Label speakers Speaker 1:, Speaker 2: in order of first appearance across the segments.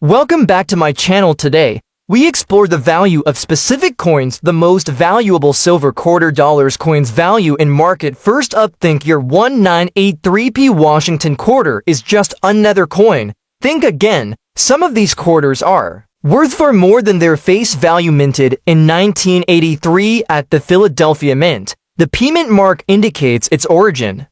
Speaker 1: Welcome back to my channel. Today, we explore the value of specific coins, the most valuable silver quarter dollars coins value in market. First up, think your 1983p Washington quarter is just another coin. Think again. Some of these quarters are worth far more than their face value. Minted in 1983 at the Philadelphia Mint. The P mint mark indicates its origin.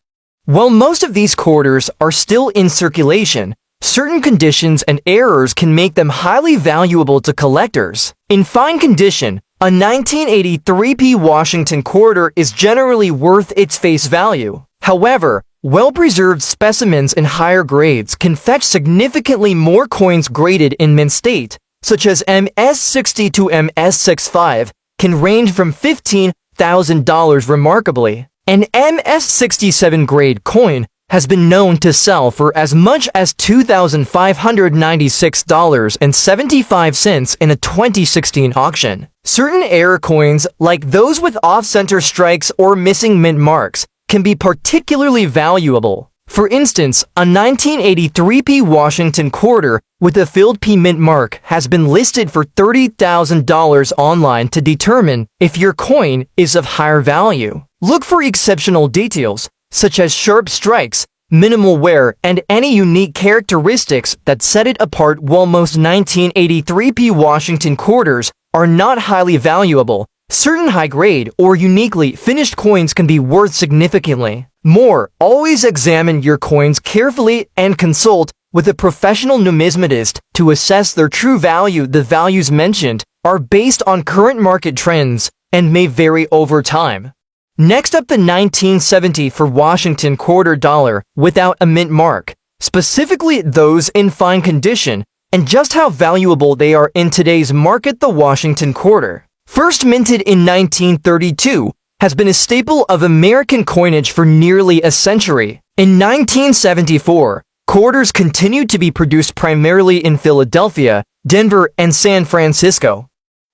Speaker 1: While most of these quarters are still in circulation, certain conditions and errors can make them highly valuable to collectors. In fine condition, a 1983p Washington quarter is generally worth its face value. However, well-preserved specimens in higher grades can fetch significantly more. Coins graded in mint state, such as MS-60 to MS-65, can range from $15,000. Remarkably, an MS-67 grade coin has been known to sell for as much as $2,596.75 in a 2016 auction. Certain error coins, like those with off-center strikes or missing mint marks, can be particularly valuable. For instance, a 1983p Washington quarter with a filled P mint mark has been listed for $30,000 online. To determine if your coin is of higher value, look for exceptional details, such as sharp strikes, minimal wear, and any unique characteristics that set it apart. While most 1983p Washington quarters are not highly valuable, certain high-grade or uniquely finished coins can be worth significantly more. Always examine your coins carefully and consult with a professional numismatist to assess their true value. The values mentioned are based on current market trends and may vary over time. Next up, the 1970 for Washington quarter dollar without a mint mark, specifically those in fine condition, and just how valuable they are in today's market. The Washington quarter, first minted in 1932, has been a staple of American coinage for nearly a century. In 1974, quarters continued to be produced primarily in Philadelphia, Denver, and San Francisco.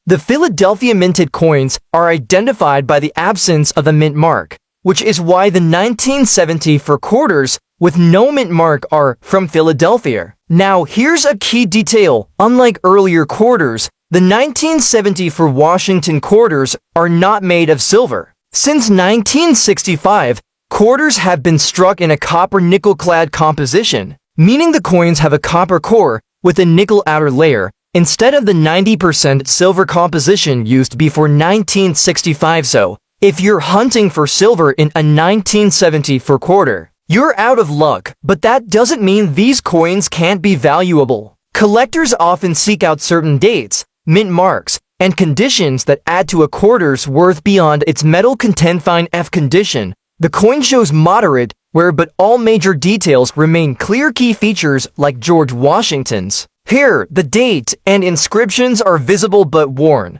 Speaker 1: The Philadelphia minted coins are identified by the absence of a mint mark, which is why the 1970 for quarters with no mint mark are from Philadelphia. Now, here's a key detail. Unlike earlier quarters, the 1970 for Washington quarters are not made of silver. Since 1965, quarters have been struck in a copper-nickel-clad composition, meaning the coins have a copper core with a nickel outer layer, instead of the 90% silver composition used before 1965. So, if you're hunting for silver in a 1970 for quarter, you're out of luck. But that doesn't mean these coins can't be valuable. Collectors often seek out certain dates, mint marks, and conditions that add to a quarter's worth beyond its metal content. Fine F condition, the coin shows moderate wear, but all major details remain clear. Key features like George Washington's here, the date and inscriptions are visible but worn.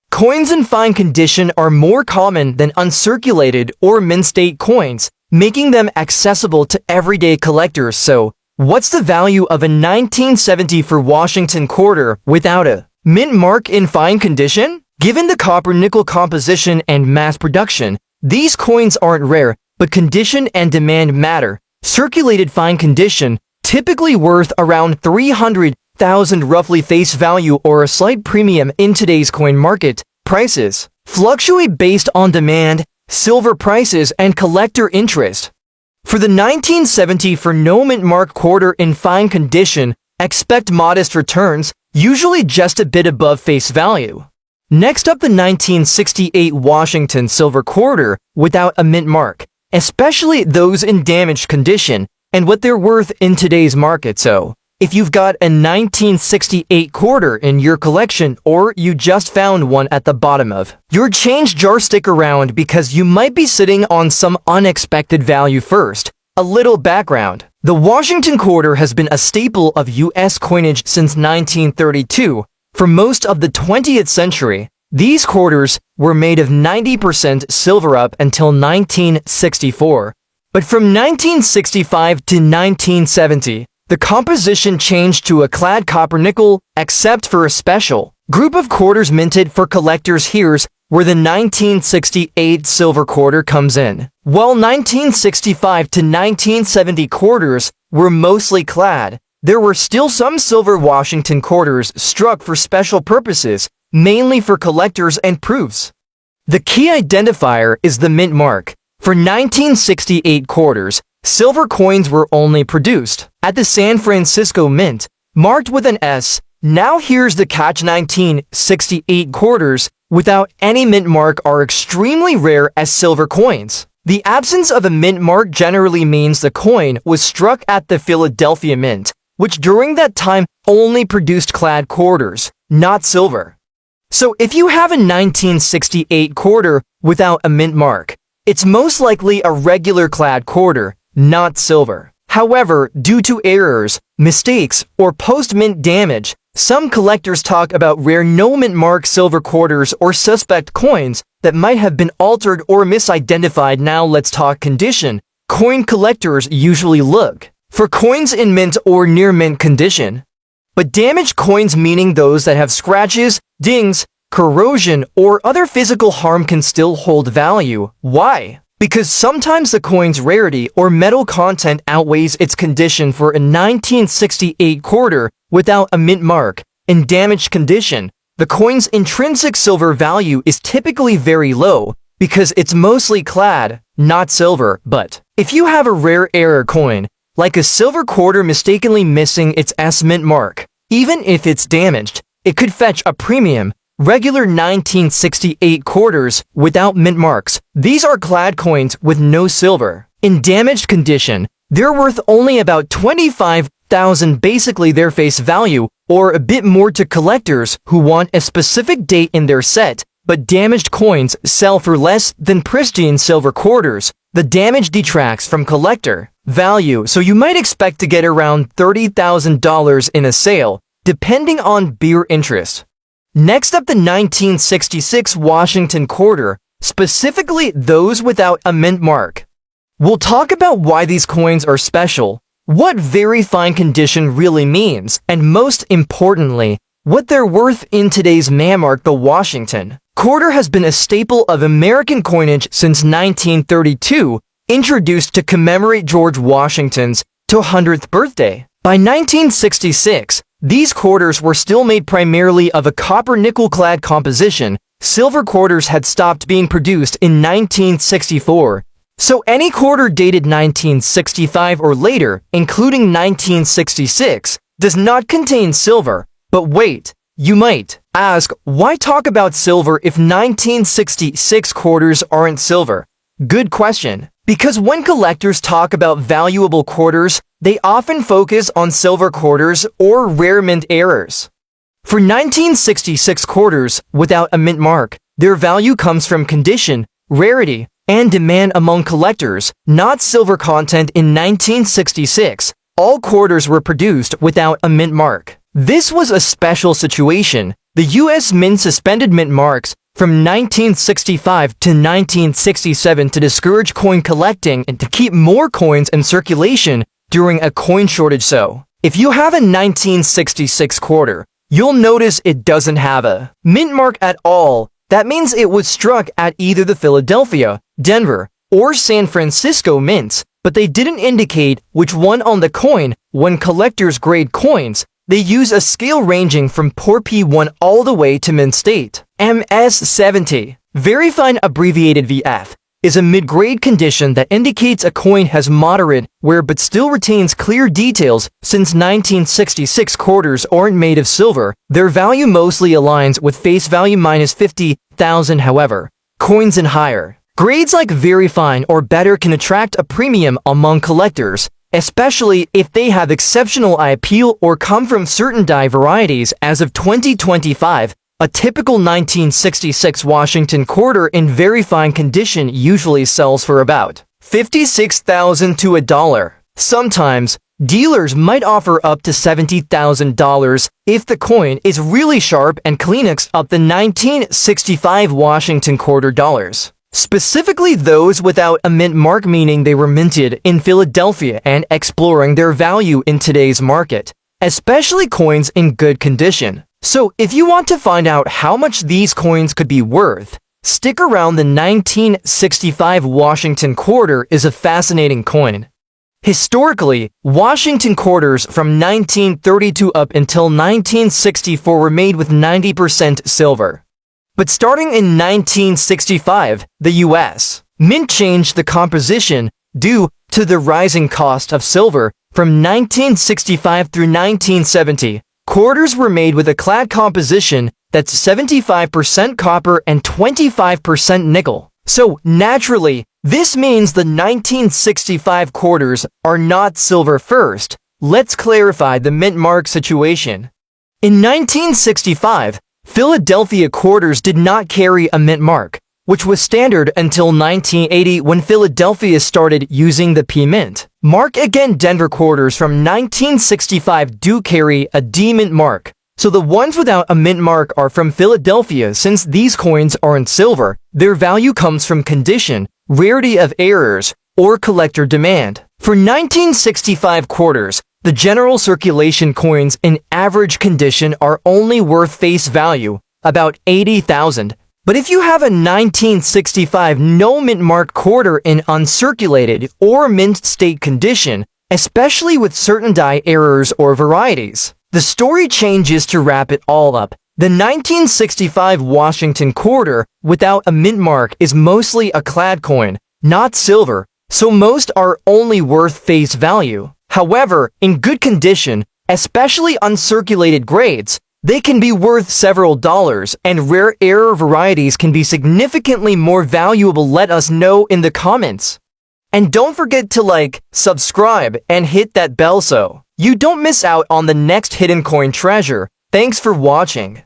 Speaker 1: Coins in fine condition are more common than uncirculated or mint state coins, making them accessible to everyday collectors. So, what's the value of a 1970 for Washington quarter without a mint mark in fine condition? Given the copper-nickel composition and mass production, these coins aren't rare, but condition and demand matter. Circulated fine condition, typically worth around $300,000 roughly face value or a slight premium. In today's coin market, prices fluctuate based on demand, silver prices, and collector interest. For the 1970 for no mint mark quarter in fine condition, expect modest returns, usually just a bit above face value. Next up, the 1968 Washington silver quarter without a mint mark, especially those in damaged condition, and what they're worth in today's market. So, if you've got a 1968 quarter in your collection, or you just found one at the bottom of your change jar, stick around because you might be sitting on some unexpected value. First, a little background. The Washington quarter has been a staple of U.S. coinage since 1932. For most of the 20th century, these quarters were made of 90% silver up until 1964. But from 1965 to 1970, the composition changed to a clad copper-nickel, except for a special group of quarters minted for collectors. Here's where the 1968 silver quarter comes in. While 1965 to 1970 quarters were mostly clad, there were still some silver Washington quarters struck for special purposes, mainly for collectors and proofs. The key identifier is the mint mark. For 1968 quarters, silver coins were only produced at the San Francisco Mint, marked with an S. Now here's the catch: 1968 quarters without any mint mark are extremely rare as silver coins. The absence of a mint mark generally means the coin was struck at the Philadelphia Mint, which during that time only produced clad quarters, not silver. So if you have a 1968 quarter without a mint mark, it's most likely a regular clad quarter, not silver. However, due to errors, mistakes, or post-mint damage, some collectors talk about rare no-mint mark silver quarters or suspect coins that might have been altered or misidentified. Now let's talk condition. Coin collectors usually look for coins in mint or near mint condition. But damaged coins, meaning those that have scratches, dings, corrosion, or other physical harm, can still hold value. Why? Because sometimes the coin's rarity or metal content outweighs its condition. For a 1968 quarter without a mint mark, in damaged condition, the coin's intrinsic silver value is typically very low because it's mostly clad, not silver. But if you have a rare error coin, like a silver quarter mistakenly missing its S mint mark, even if it's damaged, it could fetch a premium. Regular 1968 quarters without mint marks. These are clad coins with no silver. In damaged condition, they're worth only about $25,000, basically their face value, or a bit more to collectors who want a specific date in their set. But damaged coins sell for less than pristine silver quarters. The damage detracts from collector value, so you might expect to get around $30,000 in a sale, depending on beer interest. Next up, the 1966 Washington quarter, specifically those without a mint mark. We'll talk about why these coins are special, what very fine condition really means, and most importantly, what they're worth in today's market. The Washington quarter has been a staple of American coinage since 1932, introduced to commemorate George Washington's 200th birthday. By 1966, these quarters were still made primarily of a copper-nickel clad composition. Silver quarters had stopped being produced in 1964. So any quarter dated 1965 or later, including 1966, does not contain silver. But wait, you might ask, why talk about silver if 1966 quarters aren't silver? Good question. Because when collectors talk about valuable quarters, they often focus on silver quarters or rare mint errors. For 1966 quarters without a mint mark, their value comes from condition, rarity, and demand among collectors, not silver content. In 1966, all quarters were produced without a mint mark. This was a special situation. The U.S. Mint suspended mint marks from 1965 to 1967 to discourage coin collecting and to keep more coins in circulation during a coin shortage. So, if you have a 1966 quarter, you'll notice it doesn't have a mint mark at all. That means it was struck at either the Philadelphia, Denver, or San Francisco mints, but they didn't indicate which one on the coin. When collectors grade coins, they use a scale ranging from poor P1 all the way to mint state. MS70, very fine abbreviated VF, is a mid-grade condition that indicates a coin has moderate wear but still retains clear details. Since 1966 quarters aren't made of silver, their value mostly aligns with face value minus $50,000. However, coins in higher grades like very fine or better can attract a premium among collectors, especially if they have exceptional eye appeal or come from certain die varieties. As of 2025, a typical 1966 Washington quarter in very fine condition usually sells for about $56,000 to $1. Sometimes, dealers might offer up to $70,000 if the coin is really sharp and clean. Up the 1965 Washington quarter dollars. Specifically those without a mint mark, meaning they were minted in Philadelphia, and exploring their value in today's market, especially coins in good condition. So if you want to find out how much these coins could be worth, stick around. The 1965 Washington quarter is a fascinating coin. Historically, Washington quarters from 1932 up until 1964 were made with 90% silver. But starting in 1965, the U.S. Mint changed the composition due to the rising cost of silver. From 1965 through 1970, quarters were made with a clad composition that's 75% copper and 25% nickel. So, naturally, this means the 1965 quarters are not silver first. Let's clarify the mint mark situation. In 1965, Philadelphia quarters did not carry a mint mark, which was standard until 1980 when Philadelphia started using the P mint mark. Again, Denver quarters from 1965 do carry a D mint mark. So the ones without a mint mark are from Philadelphia. Since these coins aren't silver, their value comes from condition, rarity of errors, or collector demand. For 1965 quarters, the general circulation coins in average condition are only worth face value, about 80,000. But if you have a 1965 no mint mark quarter in uncirculated or mint state condition, especially with certain die errors or varieties, the story changes. To wrap it all up, the 1965 Washington quarter without a mint mark is mostly a clad coin, not silver, so most are only worth face value. However, in good condition, especially uncirculated grades, they can be worth several dollars, and rare error varieties can be significantly more valuable. Let us know in the comments. And don't forget to like, subscribe, and hit that bell so you don't miss out on the next hidden coin treasure. Thanks for watching.